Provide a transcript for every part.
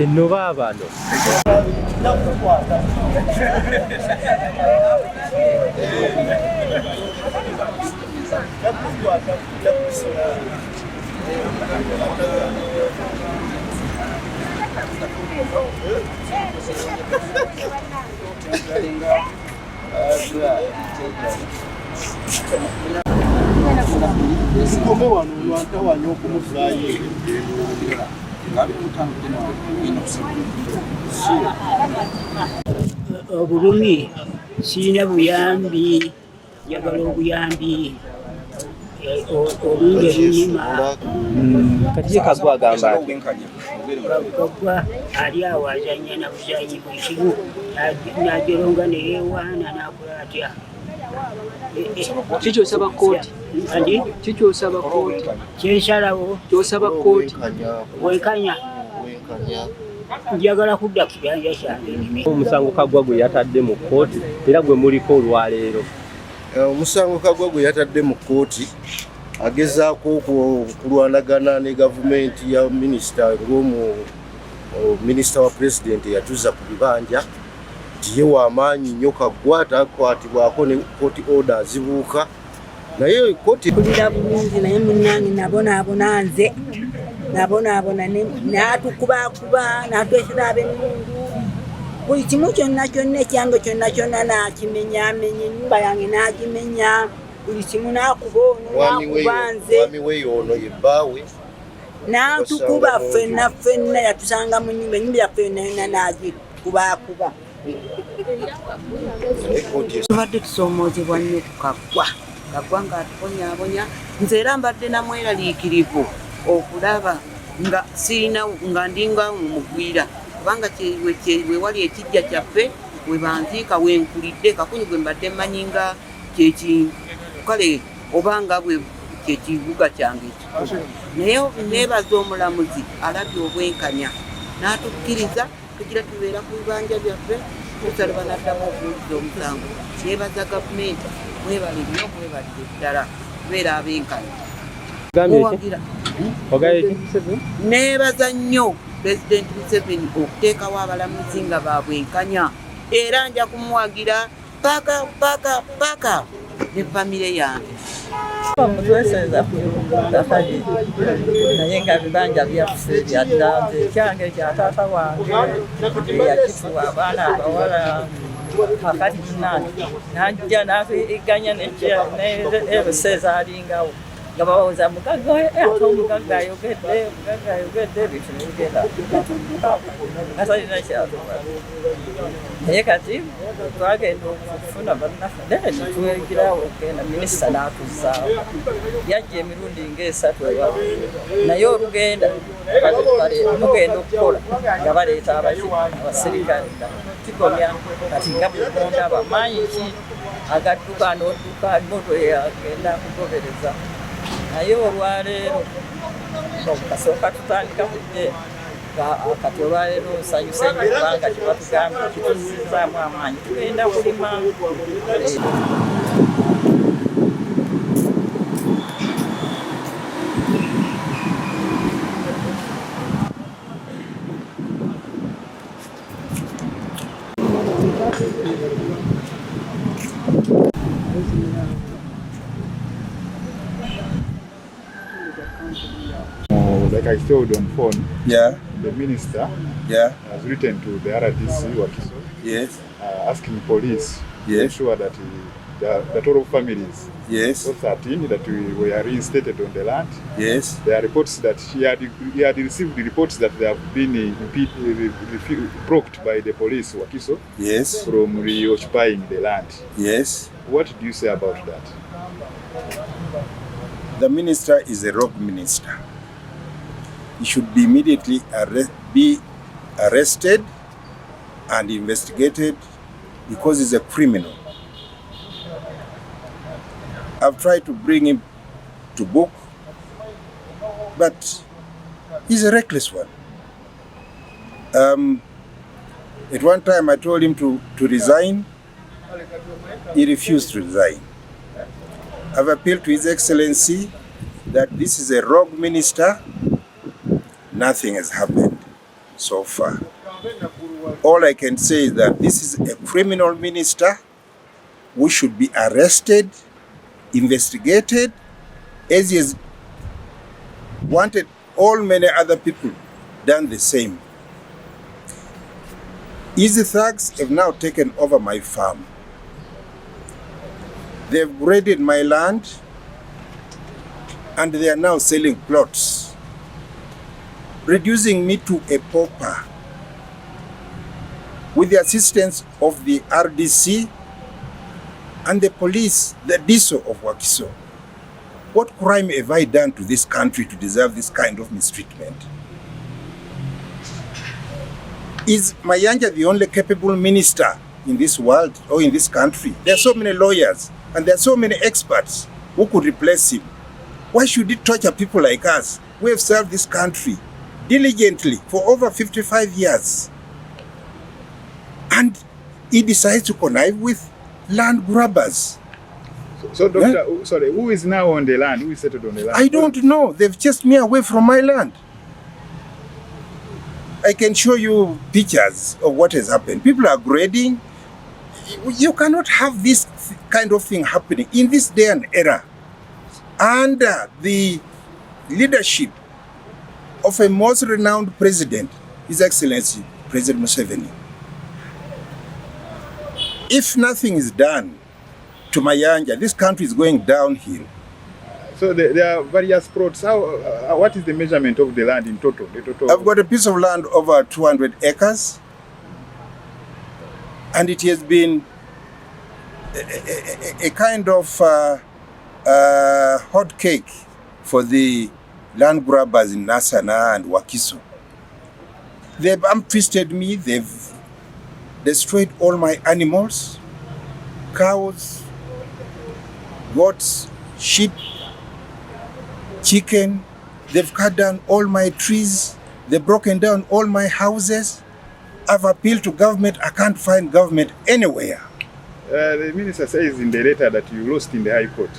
No baba no. Obulumi sirina buyambi, njagala obuyambi olungi lunyuma. Kati Kagwe agamba Kagwe ali awo azannya na buzanyi buli kimu n'ageronga ne yeewaana n'akola atya. Kiki osaba kooti? Andi? Kiki osaba kooti? Kyensalawo. Kyosaba kooti? Bwenkanya. Njagala kudda kiganja kyange. omusango Kagwe gwe yatadde mu kooti era gwe muliko olwaleero. Omusango Kagwe gwe yatadde mu kooti agezaako okulwanagana ne gavumenti ya minisita ng'omu minisita wa pulezidenti yatuza ku bibanja nti ye w'amaanyi nnyo Kagwe atakwatibwako ne kooti order zibuuka naye kooti kulira bulungi naye munnange nabonaabona nze nabonaabona n'atukubakuba n'atwesera ab'emmundu buli kimu kyonna kyonna ekyange kyonna kyonna n'akimenyamenya ennyumba yange n'agimenya buli kimu n'akuba ono n'akuba nze mwami we y'ono ye bbaawe n'atukuba ffenna yatusanga mu ennyumba yaffe yonna n'agikubakuba. Tubadde tusomoozebwa nnyo ku Kagwe ng'atubonyaabonya nze era mbadde namweraliikirivu okulaba nga sirina nga ndinga mumugwira kubanga we wali ekijja kyaffe we banziika wenkulidde kakunyi gwe mbadde mmanyi nga kale obanga bwe kyekibuga kyange ekikulu naye neebaza omulamuzi alabye obwenkanya n'atukkiriza tugira tubeera ku bibanja byaffe tusalaba n'addamu okuwuliza omusango. Neebaza gavumenti mwebale nnyo mwebadde ddala kubeera abenkanya. Neebaza nnyo Pulezidenti Museveni okuteekawo abalamuzi nga babwenkanya era nja kumuwagira paka ne famire yange. Mutweseza kutakaji naye nga bibanja byaffe byaddanze ekyange kya taata wange yakifuwa abaana abawala kakati munange najja n'atuyiganya n'ebiseza alingawo nga bawooza Omugagga ate Omugagga ayogedde ebintu nebigenda atalina kyatukola naye kati twagenda okufuna bannaffe naye netwegirawo okgenda minisita n'atuzaawo yajja emirundi ng'esatu naye olugenda mugenda okukola nga baleeta abaserikale kikomya kati nga bugonda bamaanyi ki agadduka n'odduka moto yagenda kugobereza naye olwaleero kasooka tutandika kujje kati olwaleero nsanyuse nnyo kubanga kibatugambye kituzizaamu amaanyi tugenda kulima. Like I told on phone, the minister has written to the RDC Wakiso, asking police to ensure that that all families, all 13 that were reinstated on the land. There are reports that he had received reports that they have been blocked by the police Wakiso from reoccupying the land. What do you say about that? The minister is a rogue minister. He should be immediately be arrested and investigated because he's a criminal. I've tried to bring him to book, but he's a reckless one. At one time I told him to resign. He refused to resign. I've appealed to His Excellency that this is a rogue minister. Nothing has happened so far. All I can say is that this is a criminal minister who should be arrested, investigated, as he has wanted all many other people done the same. Easy thugs have now taken over my farm. They've graded my land and they are now selling plots, reducing me to a pauper. With the assistance of the RDC and the police, the DISO of Wakiso. What crime have I done to this country to deserve this kind of mistreatment? Is Mayanja the only capable minister in this world or in this country? There are so many lawyers and there are so many experts who could replace him. Why should he torture people like us who have served this country diligently for over 55 years? And he decides to connive with land grabbers. So Doctor, sorry, who is now on the land? Who is settled on the land? I don't know. They've chased me away from my land. I can show you pictures of what has happened. People are grading. You cannot have this kind of thing happening in this day and era under the leadership of a most renowned president, His Excellency, President Museveni. If nothing is done to Mayanja, this country is going downhill. So there are various plots. What is the measurement of the land in total? I've got a piece of land over 200 acres, and it has been a kind of hot cake for the land grabbers in Nasana and Wakiso. They've twisted me, they've destroyed all my animals, cows, goats, sheep, chicken. They've cut down all my trees. They've broken down all my houses. I've appealed to government. I can't find government anywhere. The minister says in the letter that you lost in the High Court.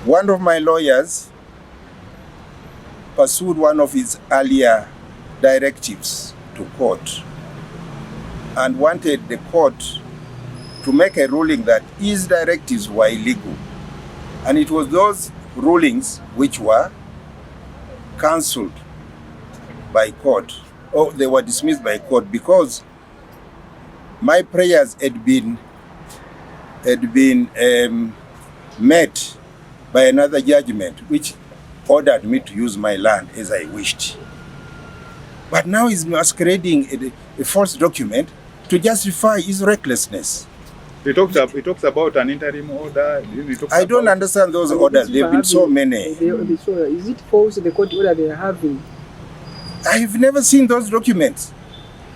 One of my lawyers pursued one of his earlier directives to court and wanted the court to make a ruling that his directives were illegal. And it was those rulings which were cancelled by court, or they were dismissed by court, because my prayers had been met by another judgment which ordered me to use my land as I wished. But now he's masquerading a false document to justify his recklessness. He talks about an interim order. I don't understand those orders. There have been so many. Is it false, the court order they are having? I've never seen those documents.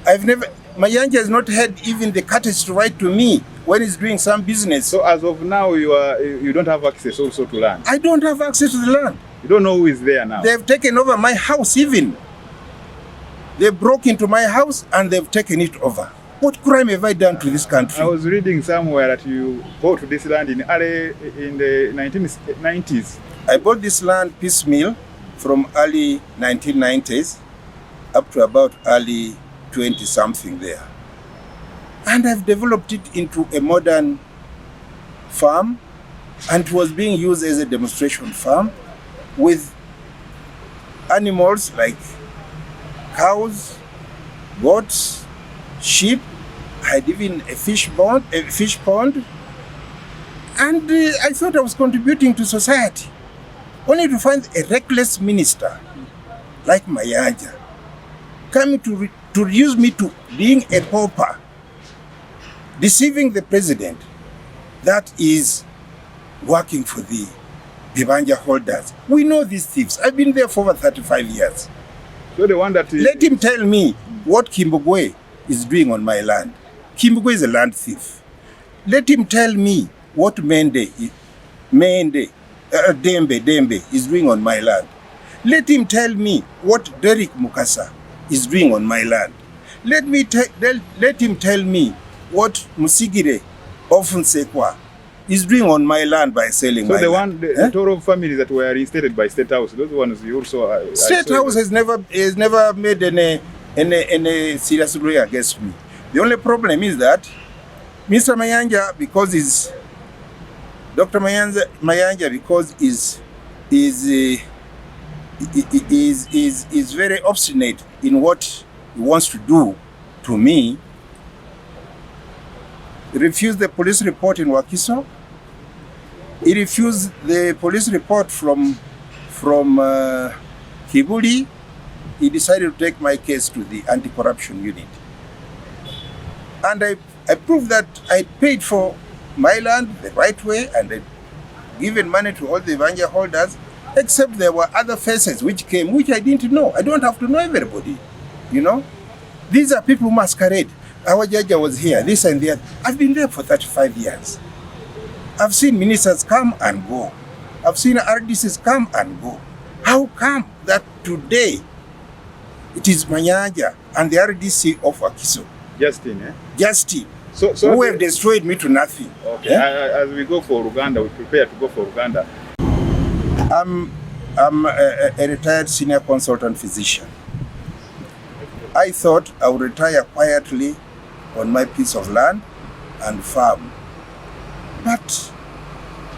Mayanja has not had even the courtesy to write to me when he's doing some business. So as of now, you don't have access also to land? I don't have access to the land. You don't know who is there now? They've taken over my house even. They broke into my house and they've taken it over. What crime have I done to this country? I was reading somewhere that you bought this land in the 1990s. I bought this land piecemeal from early 1990s up to about early 20-something there. And I've developed it into a modern farm, and it was being used as a demonstration farm with animals like cows, goats, sheep. I had even a fish pond, and I thought I was contributing to society. Only to find a reckless minister like Mayanja coming to reduce me to being a pauper, deceiving the president. That is working for the Bibanja holders. We know these thieves. I've been there for over 35 years. So the one that Let him tell me what Kagwe is doing on my land. Kagwe is a land thief. Let him tell me what Dembe is doing on my land. Let him tell me what Derek Mukasa is doing on my land. Let him tell me what Musigire Ofunsekwa is doing on my land by selling my land. So the total families that were reinstated by State House, those ones you also... State House has never made any serious ruling against me. The only problem is that Mr. Mayanja, because is Dr. Mayanja, because is very obstinate in what he wants to do to me. He refused the police report in Wakiso. He refused the police report from Kibuli. He decided to take my case to the anti-corruption unit. And I proved that I paid for my land the right way and I'd given money to all the Mayanja holders, except there were other faces which came, which I didn't know. I don't have to know everybody, you know. These are people who masquerade. Our judge was here, this and that. I've been there for 35 years. I've seen ministers come and go. I've seen RDCs come and go. How come that today it is Mayanja and the RDC of Wakiso? Justin, eh? Justin. So who have destroyed me to nothing. Okay. Yeah? As we go for Uganda, we prepare to go for Uganda. I'm a retired senior consultant physician. I thought I would retire quietly on my piece of land and farm. But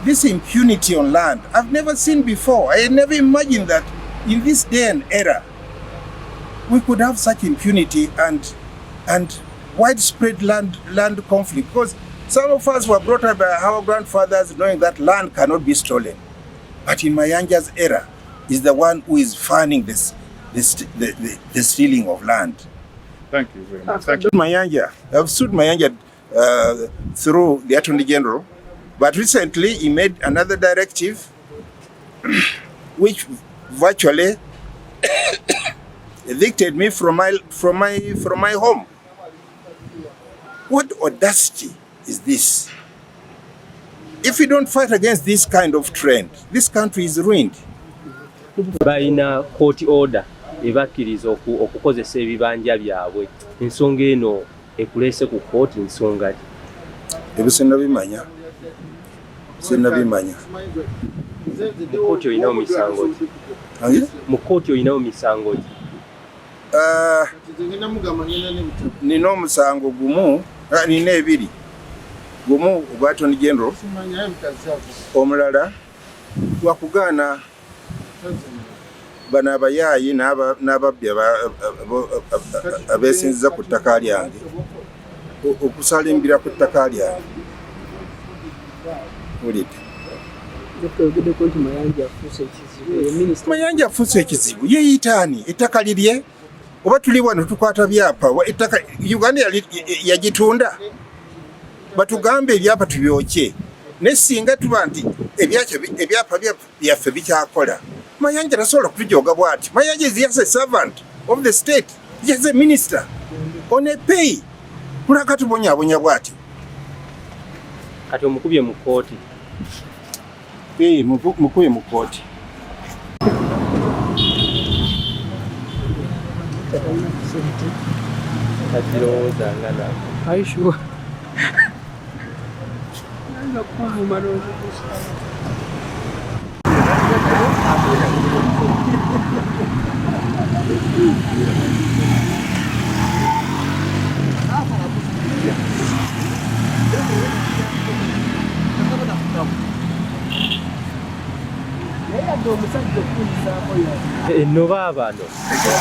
this impunity on land, I've never seen before. I never imagined that in this day and era, we could have such impunity and widespread land conflict. Because some of us were brought up by our grandfathers knowing that land cannot be stolen. But in Mayanja's era, is the one who is fanning the stealing of land. Thank you very much. Thank you. I've sued Mayanja through the Attorney General, but recently he made another directive which virtually evicted me from my home. What audacity is this? If we don't fight against this kind of trend, this country is ruined. Baina court order ebakkiriza okukozesa ebibanja byabwe. Ensonga eno ekulese ku court nsonga ki? Ebyo sinabimanya. Mu court oyinawo misango ki? Mu court oyinawo misango ki? Nina omusango gumu, nina ebiri. Gumu gwa Attorney General, omulala wakugaana bano abayaayi n'ababbi abeesinziza ku ttaka lyange okusalimbira ku ttaka lyange. Mayanja afuuse ekizibu yeeyitaani ettaka lirye oba tuli wano tukwata byapa ettaka Uganda yagitunda batugambe ebyapa tubyokye ne singa tuba nti ebyapa byaffe bikyakola. Mayanja tasobola kutujooga bw'ati. Mayanja is just a servant of the state, just a minister on a pay. Kulaka tubonyaabonya bw'ati. Kati omukubye mu kooti. Mukubye mu kooti. Are you sure? Enno baabano